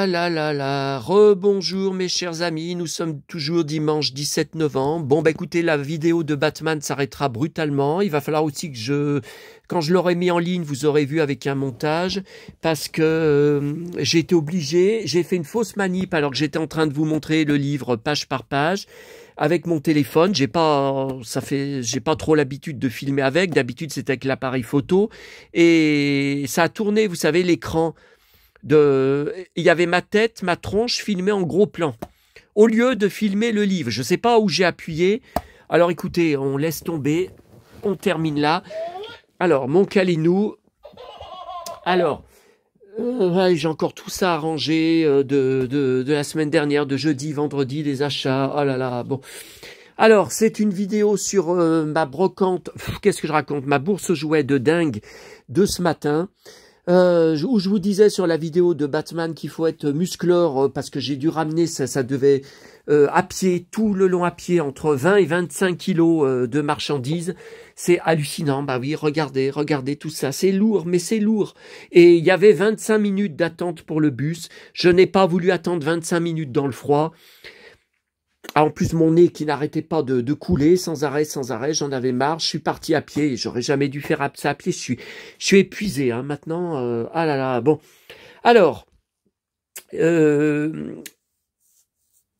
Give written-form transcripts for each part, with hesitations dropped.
Ah là là là, rebonjour mes chers amis, nous sommes toujours dimanche 17 novembre. Bon bah écoutez, la vidéo de Batman s'arrêtera brutalement. Il va falloir aussi que quand je l'aurai mis en ligne, vous aurez vu avec un montage, parce que j'ai été obligé, j'ai fait une fausse manip alors que j'étais en train de vous montrer le livre page par page. Avec mon téléphone, j'ai pas trop l'habitude de filmer avec. D'habitude, c'est avec l'appareil photo. Et ça a tourné, vous savez, l'écran. Il y avait ma tête, ma tronche filmée en gros plan, au lieu de filmer le livre. Je ne sais pas où j'ai appuyé. Alors écoutez, on laisse tomber, on termine là. Alors, mon Calinou. Alors, j'ai encore tout ça arrangé de la semaine dernière, de jeudi, vendredi, des achats. Oh là là, bon. Alors, c'est une vidéo sur ma brocante, qu'est-ce que je raconte, ma bourse aux jouets de dingue de ce matin. Où je vous disais sur la vidéo de Batman qu'il faut être muscleur parce que j'ai dû ramener, ça devait à pied, tout le long à pied, entre 20 et 25 kilos de marchandises. C'est hallucinant, bah oui, regardez tout ça, c'est lourd, mais c'est lourd. Et il y avait 25 minutes d'attente pour le bus, je n'ai pas voulu attendre 25 minutes dans le froid. Ah, en plus, mon nez qui n'arrêtait pas de couler sans arrêt, j'en avais marre. Je suis parti à pied, j'aurais jamais dû faire ça à pied. Je suis épuisé, hein, maintenant. Ah là là, bon. Alors,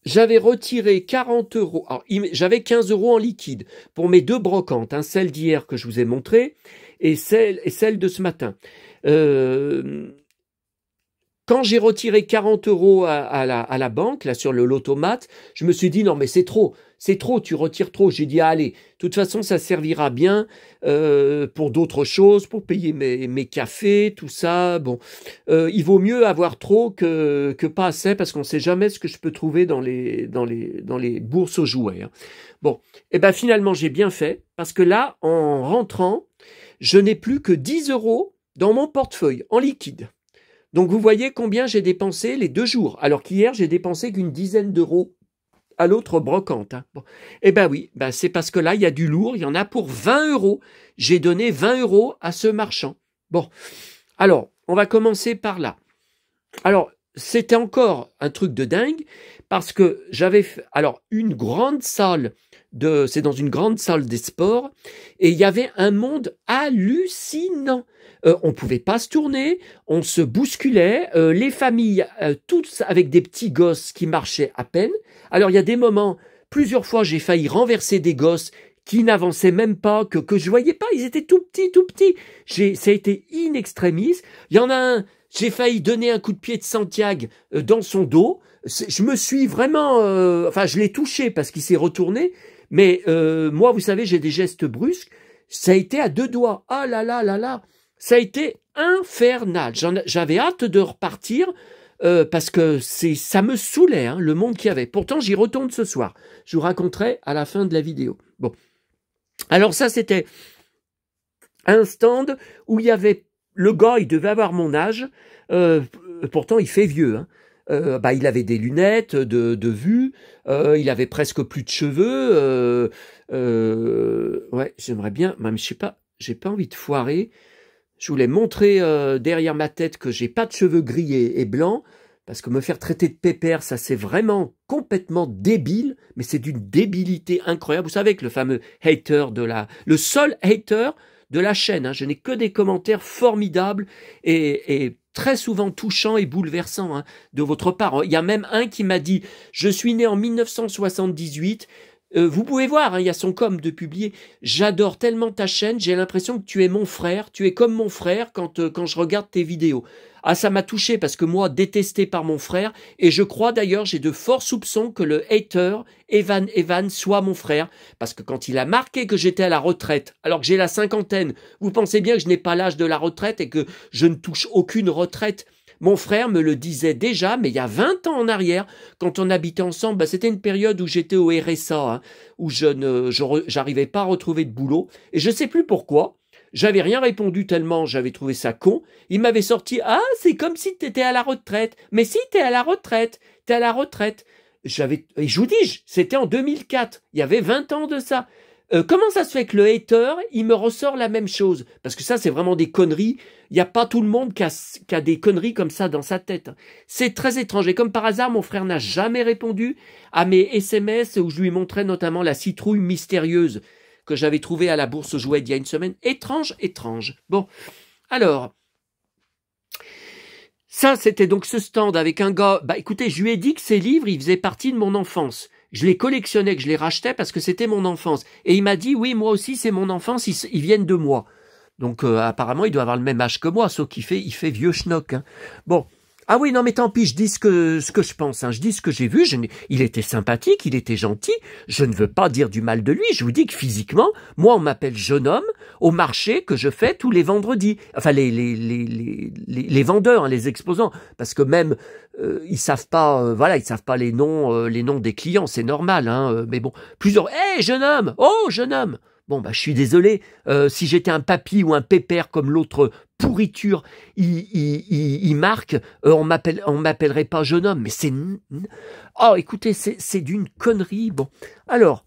j'avais retiré 40 euros. Alors, j'avais 15 euros en liquide pour mes deux brocantes, hein, celle d'hier que je vous ai montrée et celle de ce matin. Quand j'ai retiré 40 euros à la banque, là sur le lotomat, je me suis dit non mais c'est trop, tu retires trop. J'ai dit allez, de toute façon ça servira bien pour d'autres choses, pour payer mes cafés, tout ça. Bon, il vaut mieux avoir trop que pas assez parce qu'on ne sait jamais ce que je peux trouver dans les bourses aux jouets. Hein. Bon, et ben finalement j'ai bien fait parce que là en rentrant, je n'ai plus que 10 euros dans mon portefeuille en liquide. Donc vous voyez combien j'ai dépensé les 2 jours, alors qu'hier j'ai dépensé qu'une dizaine d'euros à l'autre brocante. Hein. Bon. Eh ben oui, c'est parce que là il y a du lourd, il y en a pour 20 euros. J'ai donné 20 euros à ce marchand. Bon, alors on va commencer par là. Alors c'était encore un truc de dingue parce que j'avais une grande salle c'est dans une grande salle des sports et il y avait un monde hallucinant. On pouvait pas se tourner, on se bousculait, les familles, toutes avec des petits gosses qui marchaient à peine. Alors il y a des moments, plusieurs fois j'ai failli renverser des gosses qui n'avançaient même pas, que je voyais pas, ils étaient tout petits. Ça a été in extremis. Il y en a un, j'ai failli donner un coup de pied de Santiago dans son dos. Je me suis vraiment, je l'ai touché parce qu'il s'est retourné. Mais moi, vous savez, j'ai des gestes brusques. Ça a été à 2 doigts. Ah là là là là. Ça a été infernal. J'avais hâte de repartir parce que ça me saoulait, hein, le monde qu'il y avait. Pourtant, j'y retourne ce soir. Je vous raconterai à la fin de la vidéo. Bon. Alors ça, c'était un stand où il y avait... Le gars, il devait avoir mon âge. Pourtant, il fait vieux, hein. Il avait des lunettes de vue, il avait presque plus de cheveux. Ouais, j'aimerais bien, même je sais pas, j'ai pas envie de foirer. Je voulais montrer derrière ma tête que j'ai pas de cheveux gris et blancs, parce que me faire traiter de pépère, ça c'est vraiment complètement débile, mais c'est d'une débilité incroyable. Vous savez que le fameux hater le seul hater de la chaîne, hein, je n'ai que des commentaires formidables et très souvent touchants et bouleversants, hein, de votre part. Il y a même un qui m'a dit « Je suis né en 1978 ». Vous pouvez voir, hein, il y a son com de publier. J'adore tellement ta chaîne, j'ai l'impression que tu es mon frère, tu es comme mon frère quand je regarde tes vidéos. Ah, ça m'a touché parce que moi, détesté par mon frère, et je crois d'ailleurs, j'ai de forts soupçons que le hater, Evan soit mon frère, parce que quand il a marqué que j'étais à la retraite, alors que j'ai la cinquantaine, vous pensez bien que je n'ai pas l'âge de la retraite et que je ne touche aucune retraite. Mon frère me le disait déjà, mais il y a 20 ans en arrière, quand on habitait ensemble, c'était une période où j'étais au RSA, hein, où j'arrivais pas à retrouver de boulot, et je sais plus pourquoi. J'avais rien répondu tellement j'avais trouvé ça con. Il m'avait sorti « Ah, c'est comme si t'étais à la retraite. Mais si, t'es à la retraite. T'es à la retraite. » Et je vous dis, c'était en 2004. Il y avait 20 ans de ça. Comment ça se fait que le hater, il me ressort la même chose? Parce que ça, c'est vraiment des conneries. Il n'y a pas tout le monde qui a des conneries comme ça dans sa tête. C'est très étrange. Et comme par hasard, mon frère n'a jamais répondu à mes SMS où je lui montrais notamment la citrouille mystérieuse que j'avais trouvée à la bourse aux jouets il y a une semaine. Étrange, étrange. Bon, alors... Ça, c'était donc ce stand avec un gars... Bah écoutez, je lui ai dit que ces livres, ils faisaient partie de mon enfance. Je les collectionnais, que je les rachetais parce que c'était mon enfance. Et il m'a dit, oui, moi aussi, c'est mon enfance, ils viennent de moi. Donc apparemment, il doit avoir le même âge que moi, sauf qu'il fait vieux schnock. Hein. Bon. Ah oui, non, mais tant pis, je dis ce que je pense. Hein. Je dis ce que j'ai vu. Il était sympathique, il était gentil. Je ne veux pas dire du mal de lui. Je vous dis que physiquement, moi, on m'appelle jeune homme au marché que je fais tous les vendredis. Enfin, les vendeurs, hein, les exposants. Parce que même, ils savent pas, voilà, ils savent pas les noms des clients. C'est normal, hein. Mais bon, plusieurs. Hé, jeune homme! Oh, jeune homme! Bon, bah, je suis désolé. Si j'étais un papy ou un pépère comme l'autre pourriture, il marque, on m'appellerait pas jeune homme. Mais c'est... Oh, écoutez, c'est d'une connerie. Bon, alors,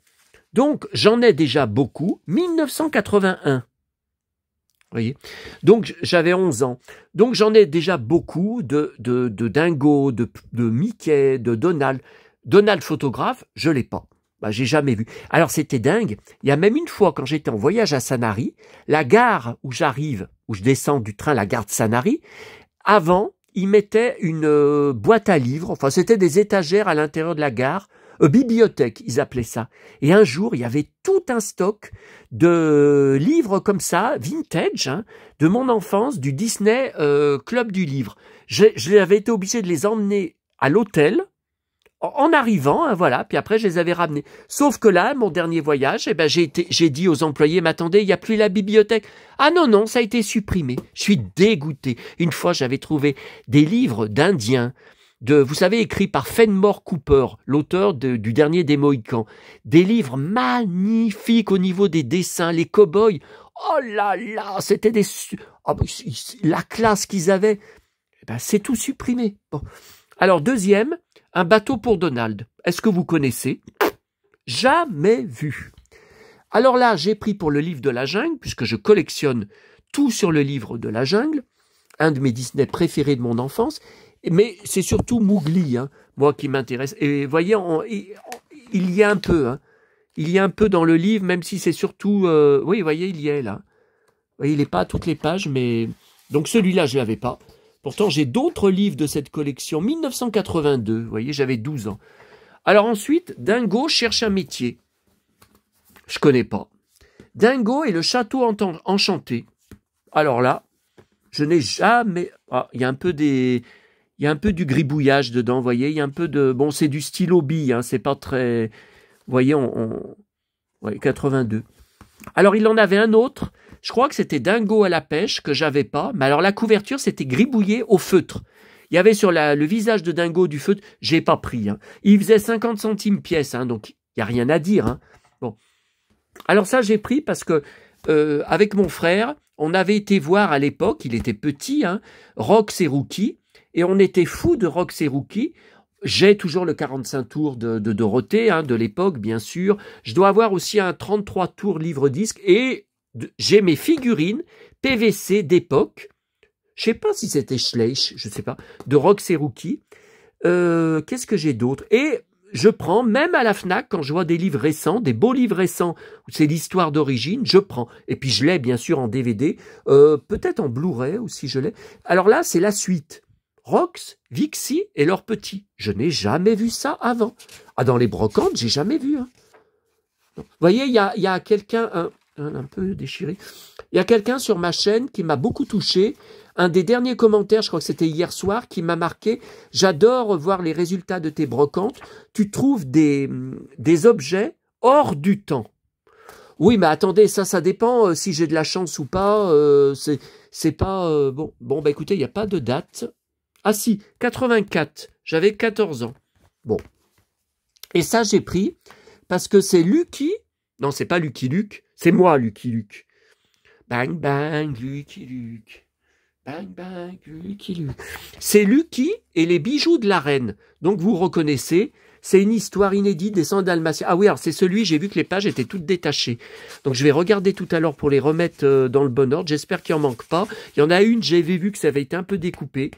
donc, j'en ai déjà beaucoup. 1981. Vous voyez? Donc, j'avais 11 ans. Donc, j'en ai déjà beaucoup de Dingo, de Mickey, de Donald. Donald photographe, je l'ai pas. Bah, j'ai jamais vu. Alors c'était dingue. Il y a même une fois quand j'étais en voyage à Sanary, la gare où j'arrive, où je descends du train, la gare de Sanary, avant, ils mettaient une boîte à livres. Enfin, c'était des étagères à l'intérieur de la gare, bibliothèque, ils appelaient ça. Et un jour, il y avait tout un stock de livres comme ça, vintage, hein, de mon enfance, du Disney Club du Livre. J'avais été obligé de les emmener à l'hôtel. En arrivant, hein, voilà, puis après je les avais ramenés. Sauf que là, mon dernier voyage, eh ben, j'ai dit aux employés, mais attendez, il n'y a plus la bibliothèque. Ah non, ça a été supprimé. Je suis dégoûté. Une fois, j'avais trouvé des livres d'Indiens, vous savez, écrits par Fenimore Cooper, l'auteur du dernier des Mohicans. Des livres magnifiques au niveau des dessins, les cow-boys. Oh là là, c'était la classe qu'ils avaient. Eh ben, c'est tout supprimé. Bon. Alors, deuxième, un bateau pour Donald. Est-ce que vous connaissez? Jamais vu. Alors là, j'ai pris pour le livre de la jungle, puisque je collectionne tout sur le livre de la jungle, un de mes Disney préférés de mon enfance, mais c'est surtout Mowgli, hein, moi qui m'intéresse. Et voyez, il y a un peu, hein, il y a un peu dans le livre, même si c'est surtout... oui, vous voyez, il y est là. Vous voyez, il n'est pas à toutes les pages, mais... Donc celui-là, je ne l'avais pas. Pourtant, j'ai d'autres livres de cette collection. 1982, vous voyez, j'avais 12 ans. Alors ensuite, Dingo cherche un métier. Je connais pas. Dingo et le château enchanté. Alors là, je n'ai jamais... Ah, il y a un peu du gribouillage dedans, vous voyez. Il y a un peu de... Bon, c'est du stylo bille, hein, c'est pas très... Vous voyez, ouais, 82. Alors, il en avait un autre. Je crois que c'était Dingo à la pêche, que j'avais pas. Mais alors, la couverture, c'était gribouillé au feutre. Il y avait sur le visage de Dingo du feutre. J'ai pas pris. Hein. Il faisait 50 centimes pièce, hein, donc il n'y a rien à dire. Hein. Bon. Alors ça, j'ai pris parce que, avec mon frère, on avait été voir à l'époque, il était petit, hein, Rox et Rookie, et on était fous de Rox et Rookie. J'ai toujours le 45 tours de Dorothée, hein, de l'époque, bien sûr. Je dois avoir aussi un 33 tours livre-disque, et j'ai mes figurines PVC d'époque. Je sais pas si c'était Schleich, je sais pas, de Rox et Rookie. Qu'est-ce que j'ai d'autre? Et je prends, même à la FNAC, quand je vois des livres récents, des beaux livres récents, où c'est l'histoire d'origine, je prends. Et puis je l'ai bien sûr en DVD, peut-être en Blu-ray aussi je l'ai. Alors là, c'est la suite. Rox, Vixie et leurs petits. Je n'ai jamais vu ça avant. Ah, dans les brocantes, j'ai jamais vu. Hein. Vous voyez, il y a quelqu'un, un peu déchiré, il y a quelqu'un sur ma chaîne qui m'a beaucoup touché. Un des derniers commentaires, je crois que c'était hier soir, qui m'a marqué. J'adore voir les résultats de tes brocantes. Tu trouves des objets hors du temps. Oui, mais attendez, ça dépend si j'ai de la chance ou pas. C'est pas... bon, bah écoutez, il n'y a pas de date. Ah si, 84. J'avais 14 ans. Bon. Et ça, j'ai pris parce que c'est Lucky. Non, c'est pas Lucky Luke. C'est moi, Lucky Luke. Bang, bang, Lucky Luke. Bang, bang, Lucky Luke. C'est Lucky et les bijoux de la reine. Donc, vous reconnaissez, C'est une histoire inédite des 100 Dalmatiens. Ah oui, alors c'est celui, j'ai vu que les pages étaient toutes détachées. Donc je vais regarder tout à l'heure pour les remettre dans le bon ordre. J'espère qu'il en manque pas. Il y en a une, j'avais vu que ça avait été un peu découpé.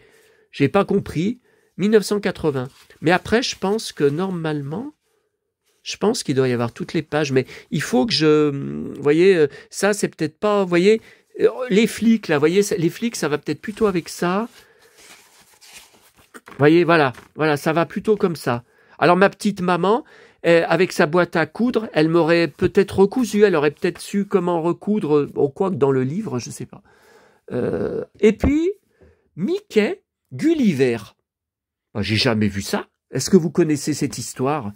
J'ai pas compris. 1980. Mais après, je pense que normalement, je pense qu'il doit y avoir toutes les pages. Mais il faut que vous voyez, ça c'est peut-être pas, vous voyez, les flics là, vous voyez, les flics, ça va peut-être plutôt avec ça. Vous voyez, voilà, ça va plutôt comme ça. Alors ma petite maman, avec sa boîte à coudre, elle m'aurait peut-être recousu, elle aurait peut-être su comment recoudre, au quoi que dans le livre, je sais pas. Et puis, Mickey, Gulliver. Oh, j'ai jamais vu ça. Est-ce que vous connaissez cette histoire?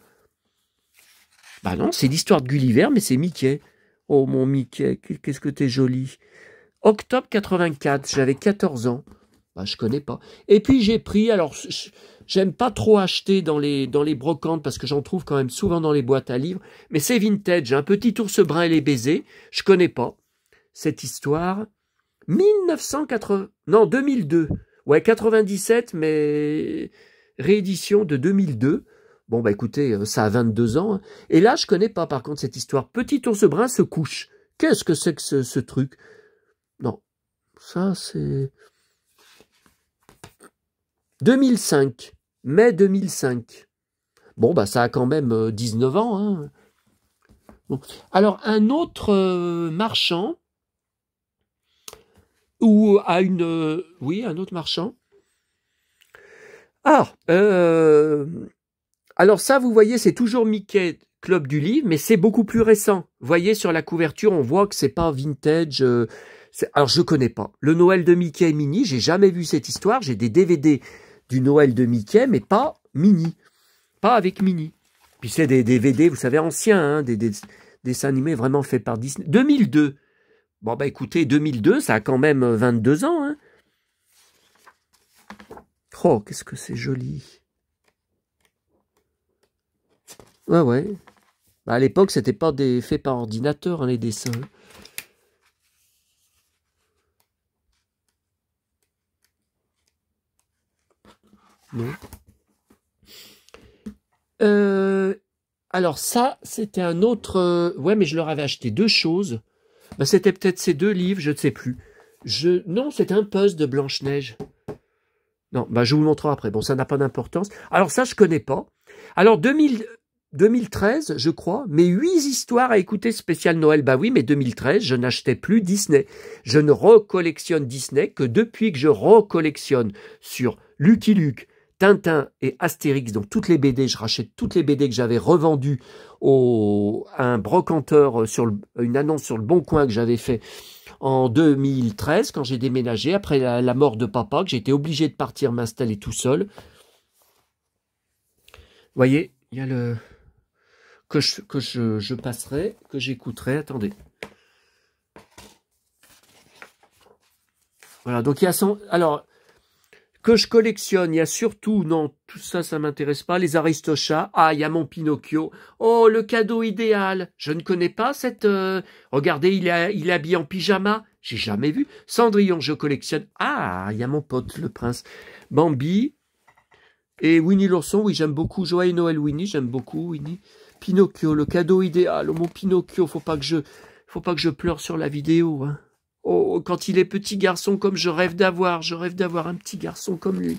Bah non, c'est l'histoire de Gulliver, mais c'est Mickey. Oh mon Mickey, qu'est-ce que t'es joli. Octobre 84, j'avais 14 ans. Bah, je connais pas. Et puis j'ai pris, alors j'aime pas trop acheter dans les brocantes parce que j'en trouve quand même souvent dans les boîtes à livres, mais c'est vintage, un petit ours brun et les baisers, je connais pas cette histoire. 1980, non 2002, ouais 97, mais réédition de 2002. Bon bah écoutez, ça a 22 ans. Hein. Et là je connais pas par contre cette histoire. Petit ours brun se couche. Qu'est-ce que c'est que ce truc? Non, ça c'est... 2005, mai 2005. Bon, bah ça a quand même 19 ans. Hein. Bon. Alors, un autre marchand, ou à une... oui, un autre marchand. Ah, alors ça, vous voyez, c'est toujours Mickey, Club du Livre, mais c'est beaucoup plus récent. Vous voyez, sur la couverture, on voit que c'est pas vintage... alors, je connais pas. Le Noël de Mickey et Minnie, j'ai jamais vu cette histoire. J'ai des DVD du Noël de Mickey, mais pas Minnie. Pas avec Minnie. Puis c'est des DVD, vous savez, anciens, hein, des dessins animés vraiment faits par Disney. 2002. Bon, bah écoutez, 2002, ça a quand même 22 ans. Hein. Oh, qu'est-ce que c'est joli. Ouais, ouais. Bah, à l'époque, c'était pas faits par ordinateur, hein, les dessins. Non. Alors ça, c'était un autre... ouais, mais je leur avais acheté deux choses. Bah, c'était peut-être ces deux livres, je ne sais plus. Non, c'était un puzzle de Blanche-Neige. Non, bah, je vous le montrerai après. Bon, ça n'a pas d'importance. Alors ça, je connais pas. Alors 2013, je crois, mais 8 histoires à écouter spécial Noël. Bah oui, mais 2013, je n'achetais plus Disney. Je ne recollectionne Disney que depuis que je recollectionne sur Lucky Luke, Tintin et Astérix, donc toutes les BD, je rachète toutes les BD que j'avais revendues à un brocanteur une annonce sur le Bon Coin que j'avais fait en 2013 quand j'ai déménagé après la mort de papa, que j'étais obligé de partir m'installer tout seul. Vous voyez, il y a le que je passerai, que j'écouterai. Attendez. Voilà, donc il y a alors que je collectionne, il y a surtout, non, tout ça, ça m'intéresse pas, les Aristochats. Ah, il y a mon Pinocchio. Oh, le cadeau idéal. Je ne connais pas cette... regardez, il est habillé en pyjama. J'ai jamais vu. Cendrillon, je collectionne. Ah, il y a mon pote, le prince. Bambi. Et Winnie l'ourson, oui, j'aime beaucoup. Joyeux Noël, Winnie, j'aime beaucoup, Winnie. Pinocchio, le cadeau idéal. Oh, mon Pinocchio, faut pas que je pleure sur la vidéo, hein. Oh, quand il est petit garçon comme je rêve d'avoir un petit garçon comme lui.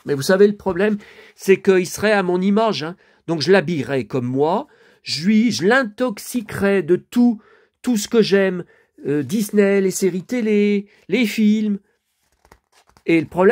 Mais vous savez, le problème, c'est qu'il serait à mon image. Hein. Donc je l'habillerais comme moi, je l'intoxiquerais de tout ce que j'aime. Disney, les séries télé, les films. Et le problème,